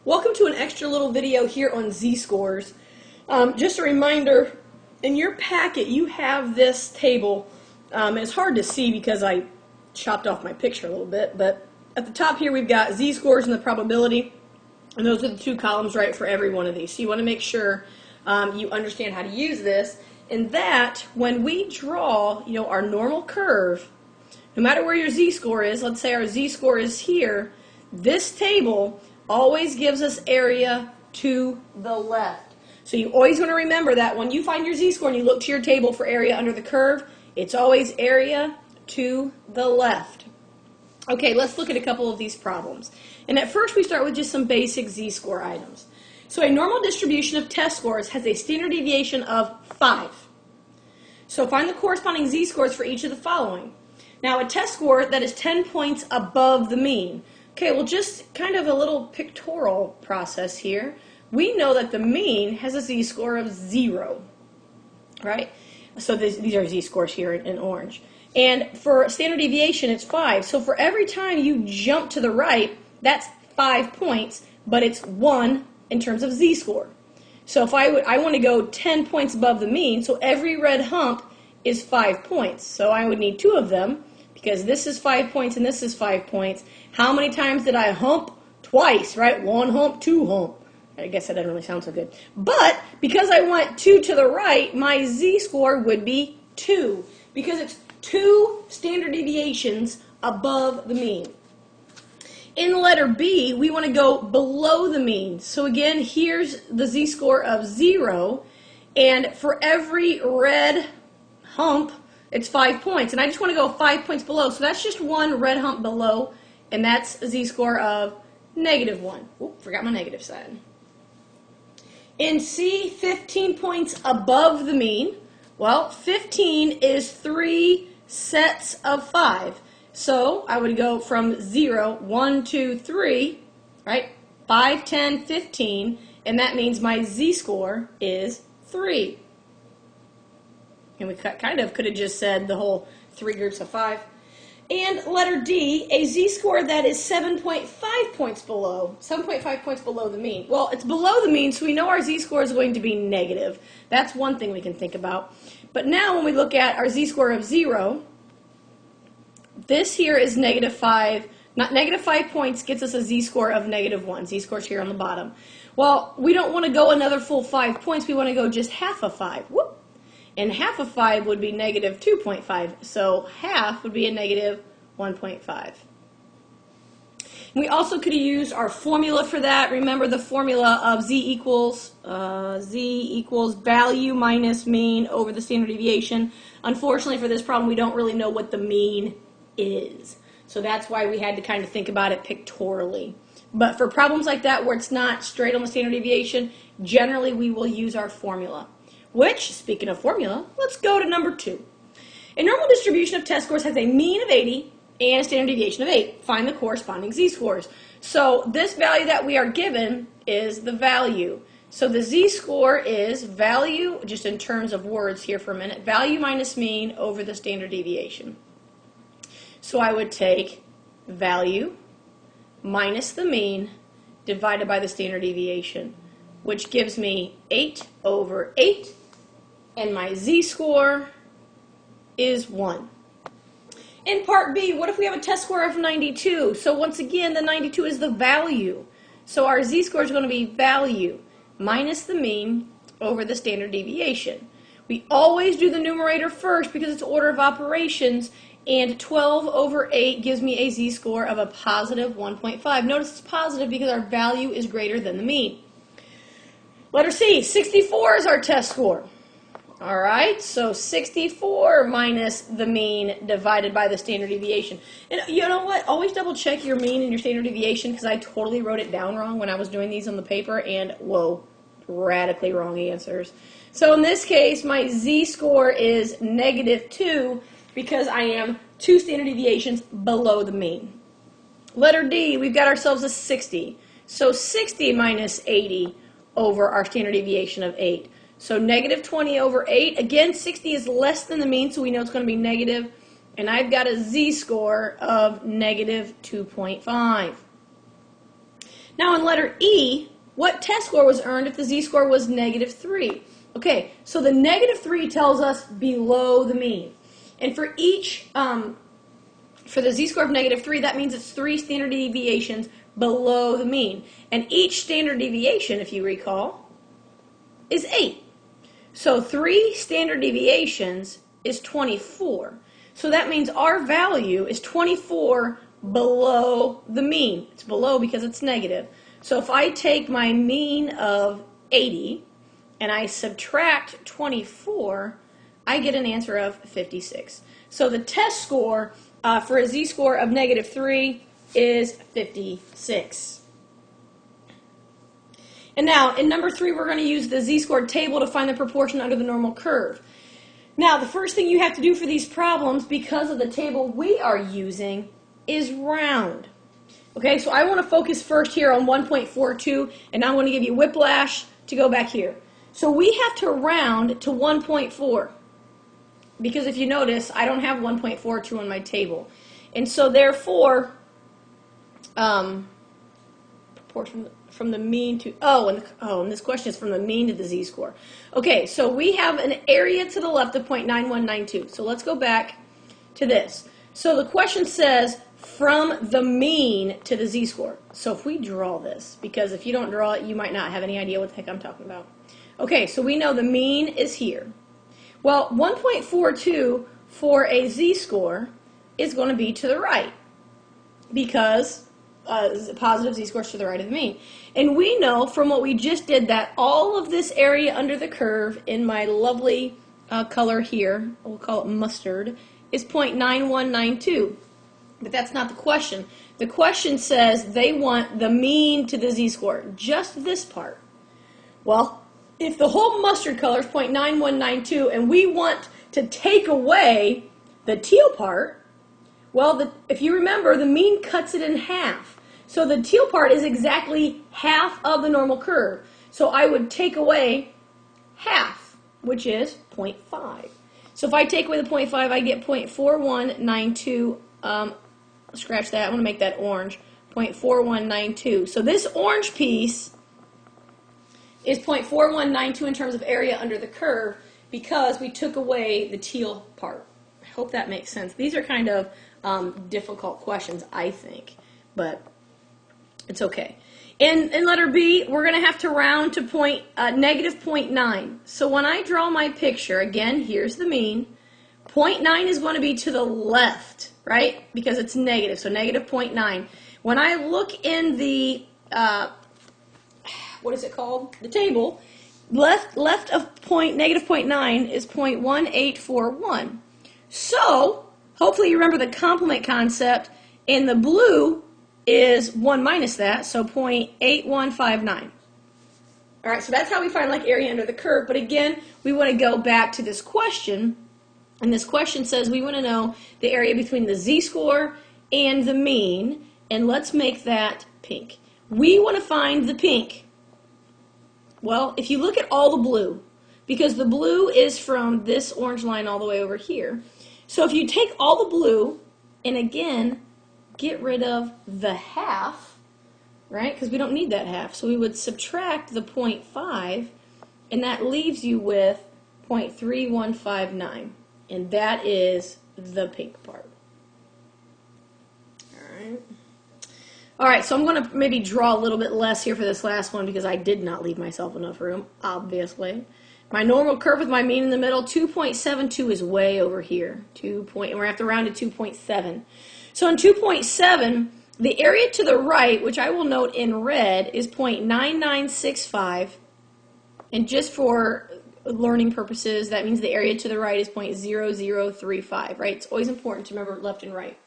Welcome to an extra little video here on z-scores. Just a reminder, in your packet you have this table, and it's hard to see because I chopped off my picture a little bit, but at the top here we've got z-scores and the probability, and those are the two columns right for every one of these. So you want to make sure you understand how to use this, and that when we draw our normal curve, no matter where your z-score is, let's say our z-score is here, this table always gives us area to the left. So you always want to remember that when you find your z-score and you look to your table for area under the curve, it's always area to the left. Okay, let's look at a couple of these problems. And at first we start with just some basic z-score items. So a normal distribution of test scores has a standard deviation of 5. So find the corresponding z-scores for each of the following. Now a test score that is 10 points above the mean. Okay, well, just kind of a little pictorial process here. We know that the mean has a z-score of 0, right? So these are z-scores here in orange. And for standard deviation, it's 5. So for every time you jump to the right, that's 5 points, but it's 1 in terms of z-score. So if I want to go 10 points above the mean, so every red hump is 5 points. So I would need 2 of them, because this is 5 points and this is 5 points. How many times did I hump? Twice, right? 1 hump, 2 hump. I guess that doesn't really sound so good. But because I want 2 to the right, my z-score would be 2, because it's 2 standard deviations above the mean. In letter B, we want to go below the mean. So again, here's the z-score of 0, and for every red hump, it's 5 points, and I just want to go 5 points below, so that's just 1 red hump below, and that's a z-score of -1. Oop, forgot my negative sign. In C, 15 points above the mean. Well, 15 is 3 sets of 5, so I would go from 0, 1, 2, 3, right? 5, 10, 15, and that means my z-score is 3. And we kind of could have just said the whole 3 groups of 5. And letter D, a z-score that is 7.5 points below, 7.5 points below the mean. Well, it's below the mean, so we know our z-score is going to be negative. That's one thing we can think about. But now when we look at our z-score of 0, this here is -5. -5 points gets us a z-score of -1. Z-score's here on the bottom. Well, we don't want to go another full 5 points. We want to go just half of 5. Whoop. And half of 5 would be -2.5, so half would be a -1.5. We also could have used our formula for that. Remember the formula of z equals value minus mean over the standard deviation. Unfortunately for this problem, we don't really know what the mean is. So that's why we had to kind of think about it pictorially. But for problems like that where it's not straight on the standard deviation, generally we will use our formula. Which, speaking of formula, let's go to number 2. A normal distribution of test scores has a mean of 80 and a standard deviation of 8. Find the corresponding z-scores. So this value that we are given is the value. So the z-score is value, just in terms of words here for a minute, value minus mean over the standard deviation. So I would take value minus the mean divided by the standard deviation, which gives me 8 over 8. And my z-score is 1. In part B, what if we have a test score of 92? So once again, the 92 is the value. So our z-score is going to be value minus the mean over the standard deviation. We always do the numerator first because it's order of operations, and 12 over 8 gives me a z-score of a positive 1.5. Notice it's positive because our value is greater than the mean. Letter C, 64 is our test score. All right, so 64 minus the mean divided by the standard deviation. And you know what? Always double check your mean and your standard deviation, because I totally wrote it down wrong when I was doing these on the paper, and whoa, radically wrong answers. So in this case, my z-score is -2 because I am 2 standard deviations below the mean. Letter D, we've got ourselves a 60. So 60 minus 80 over our standard deviation of 8. So -20 over 8. Again, 60 is less than the mean, so we know it's going to be negative. And I've got a z-score of -2.5. Now in letter E, what test score was earned if the z-score was -3? Okay, so the -3 tells us below the mean. And for each, for the z-score of -3, that means it's 3 standard deviations below the mean. And each standard deviation, if you recall, is 8. So 3 standard deviations is 24. So that means our value is 24 below the mean. It's below because it's negative. So if I take my mean of 80 and I subtract 24, I get an answer of 56. So the test score for a z-score of -3 is 56. And now, in number 3, we're going to use the z-score table to find the proportion under the normal curve. Now, the first thing you have to do for these problems, because of the table we are using, is round. Okay, so I want to focus first here on 1.42, and I'm going to give you whiplash to go back here. So we have to round to 1.4, because if you notice, I don't have 1.42 on my table. And so therefore, proportion from the mean to, and this question is from the mean to the z-score. Okay, so we have an area to the left of 0.9192. So let's go back to this. So the question says from the mean to the z-score. So if we draw this, because if you don't draw it, you might not have any idea what the heck I'm talking about. Okay, so we know the mean is here. Well, 1.42 for a z-score is going to be to the right, because positive z-score is to the right of the mean. And we know from what we just did that all of this area under the curve in my lovely color here, we'll call it mustard, is 0.9192. But that's not the question. The question says they want the mean to the z-score, just this part. Well, if the whole mustard color is 0.9192 and we want to take away the teal part, well, if you remember, the mean cuts it in half. So the teal part is exactly half of the normal curve. So I would take away half, which is 0.5. So if I take away the 0.5, I get 0.4192. Scratch that. I want to make that orange. 0.4192. So this orange piece is 0.4192 in terms of area under the curve because we took away the teal part. I hope that makes sense. These are kind of difficult questions, I think, but it's okay. In letter B, we're going to have to round to -0.9. So when I draw my picture, again, here's the mean. 0.9 is going to be to the left, right? Because it's negative, so -0.9. When I look in the, what is it called? The table, left of -0.9 is 0.1841. So, hopefully you remember the complement concept, and the blue is 1 minus that, so 0.8159. All right, so that's how we find like area under the curve. But again, we want to go back to this question, and this question says we want to know the area between the z-score and the mean, and let's make that pink. We want to find the pink. Well, if you look at all the blue, because the blue is from this orange line all the way over here, so if you take all the blue and again get rid of the half, right, because we don't need that half, so we would subtract the 0.5, and that leaves you with 0.3159, and that is the pink part. All right, so I'm going to maybe draw a little bit less here for this last one because I did not leave myself enough room, obviously. My normal curve with my mean in the middle, 2.72 is way over here. And we're going to have to round to 2.7. So in 2.7, the area to the right, which I will note in red, is 0.9965. And just for learning purposes, that means the area to the right is 0.0035, right? It's always important to remember left and right.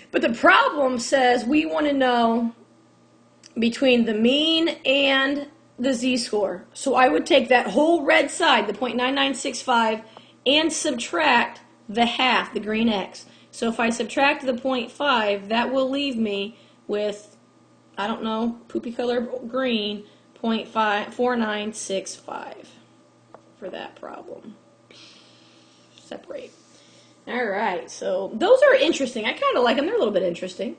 But the problem says we want to know between the mean and the z-score. So I would take that whole red side, the 0.9965, and subtract the half, the green x. So if I subtract the 0.5, that will leave me with, I don't know, poopy color green, 0.4965 for that problem. Separate. All right, so those are interesting. I kind of like them. They're a little bit interesting.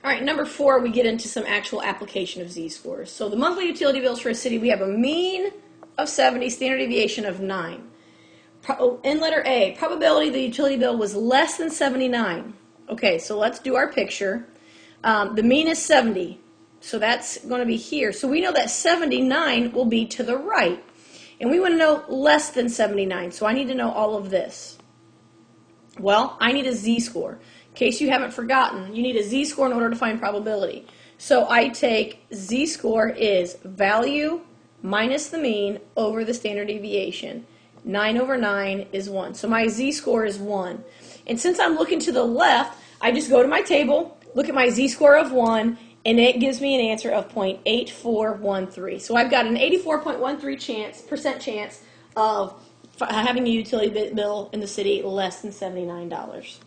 All right, number 4, we get into some actual application of z-scores. So the monthly utility bills for a city, we have a mean of 70, standard deviation of 9. In letter A, probability the utility bill was less than 79. Okay, so let's do our picture. The mean is 70, so that's going to be here. So we know that 79 will be to the right. And we want to know less than 79, so I need to know all of this. Well, I need a z-score. In case you haven't forgotten, you need a z-score in order to find probability. So I take z-score is value minus the mean over the standard deviation. 9 over 9 is 1. So my z-score is 1. And since I'm looking to the left, I just go to my table, look at my z-score of 1, and it gives me an answer of 0.8413. So I've got an 84.13% chance of having a utility bill in the city less than $79.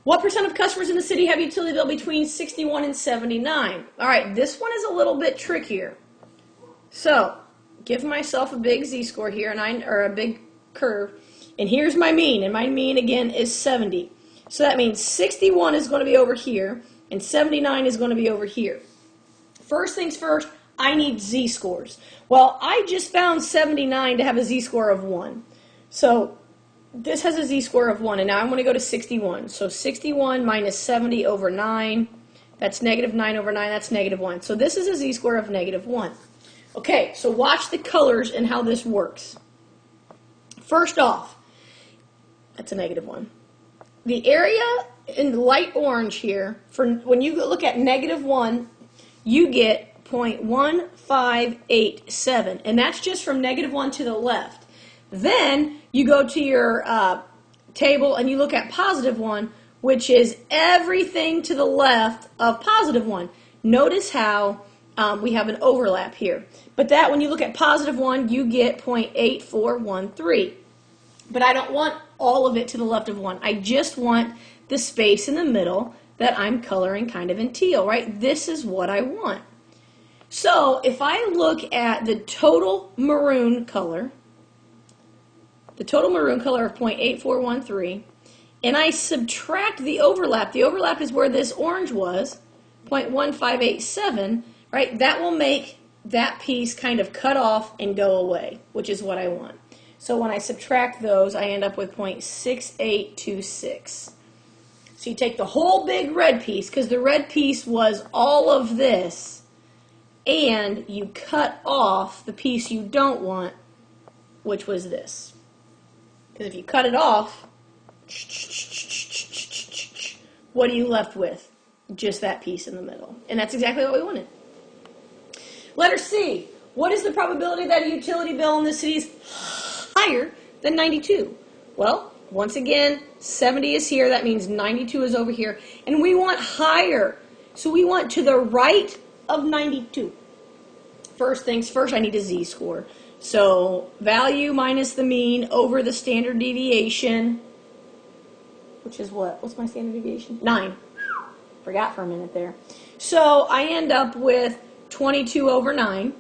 What percent of customers in the city have a utility bill between 61 and 79? All right, this one is a little bit trickier. So, give myself a big z-score here, or a big curve, and here's my mean, and my mean again is 70. So that means 61 is going to be over here, and 79 is going to be over here. First things first, I need z-scores. Well, I just found 79 to have a z-score of 1. So this has a z-score of 1, and now I'm going to go to 61. So 61 minus 70 over 9, that's negative 9 over 9, that's negative 1. So this is a z-score of negative 1. Okay, so watch the colors and how this works. First off, that's a negative 1. The area in light orange here, for when you look at negative 1, you get 0.1587, and that's just from negative 1 to the left. Then you go to your table and you look at positive 1, which is everything to the left of positive 1. Notice how we have an overlap here. But that, when you look at positive 1, you get 0.8413. But I don't want all of it to the left of 1. I just want the space in the middle that I'm coloring kind of in teal, right? This is what I want. So if I look at the total maroon color of 0.8413, and I subtract the overlap is where this orange was, 0.1587, right? That will make that piece kind of cut off and go away, which is what I want. So when I subtract those, I end up with 0.6826. So you take the whole big red piece, because the red piece was all of this, and you cut off the piece you don't want, which was this. Because if you cut it off, what are you left with? Just that piece in the middle. And that's exactly what we wanted. Letter C. What is the probability that a utility bill in the city is higher than 92? Well, once again, 70 is here. That means 92 is over here. And we want higher. So we want to the right of 92. First things first, I need a z-score. So value minus the mean over the standard deviation, which is what? What's my standard deviation? 9. Forgot for a minute there. So I end up with 22 over 9.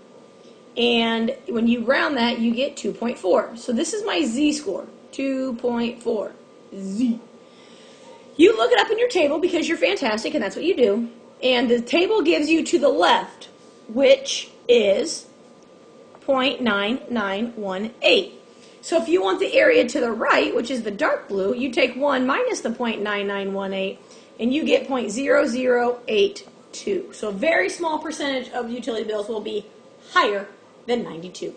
And when you round that, you get 2.4. So this is my z-score, 2.4. Z. You look it up in your table because you're fantastic, and that's what you do. And the table gives you to the left, which is 0.9918. So if you want the area to the right, which is the dark blue, you take 1 minus the 0.9918, and you get 0.0082. So a very small percentage of utility bills will be higher than 92.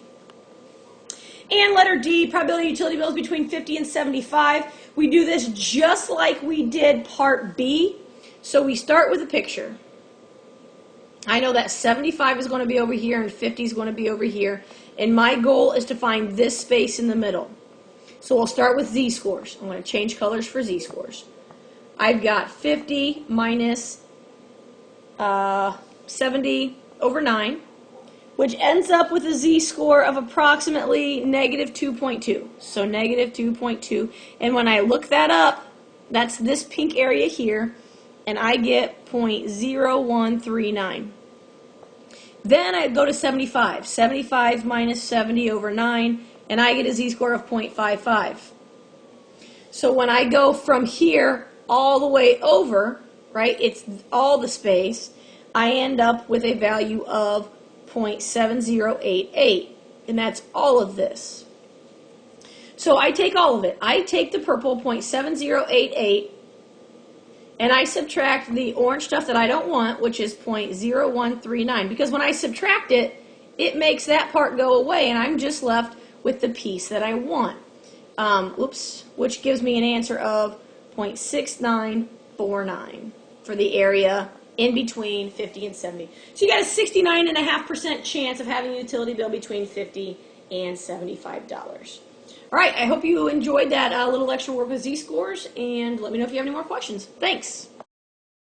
And letter D, probability utility bills between 50 and 75. We do this just like we did part B. So we start with a picture. I know that 75 is going to be over here and 50 is going to be over here. And my goal is to find this space in the middle. So we'll start with z-scores. I'm going to change colors for z-scores. I've got 50 minus 70 over 9, which ends up with a z-score of approximately negative 2.2. So negative 2.2. And when I look that up, that's this pink area here, and I get 0.0139. Then I go to 75. 75 minus 70 over 9, and I get a z-score of 0.55. So when I go from here all the way over, right? It's all the space. I end up with a value of 0.7088, and that's all of this. So I take all of it. I take the purple 0.7088, and I subtract the orange stuff that I don't want, which is 0.0139, because when I subtract it, it makes that part go away, and I'm just left with the piece that I want. Which gives me an answer of 0.6949 for the area in between 50 and 70. So you got a 69.5% chance of having a utility bill between $50 and $75. All right, I hope you enjoyed that little extra work with Z-scores, and let me know if you have any more questions. Thanks.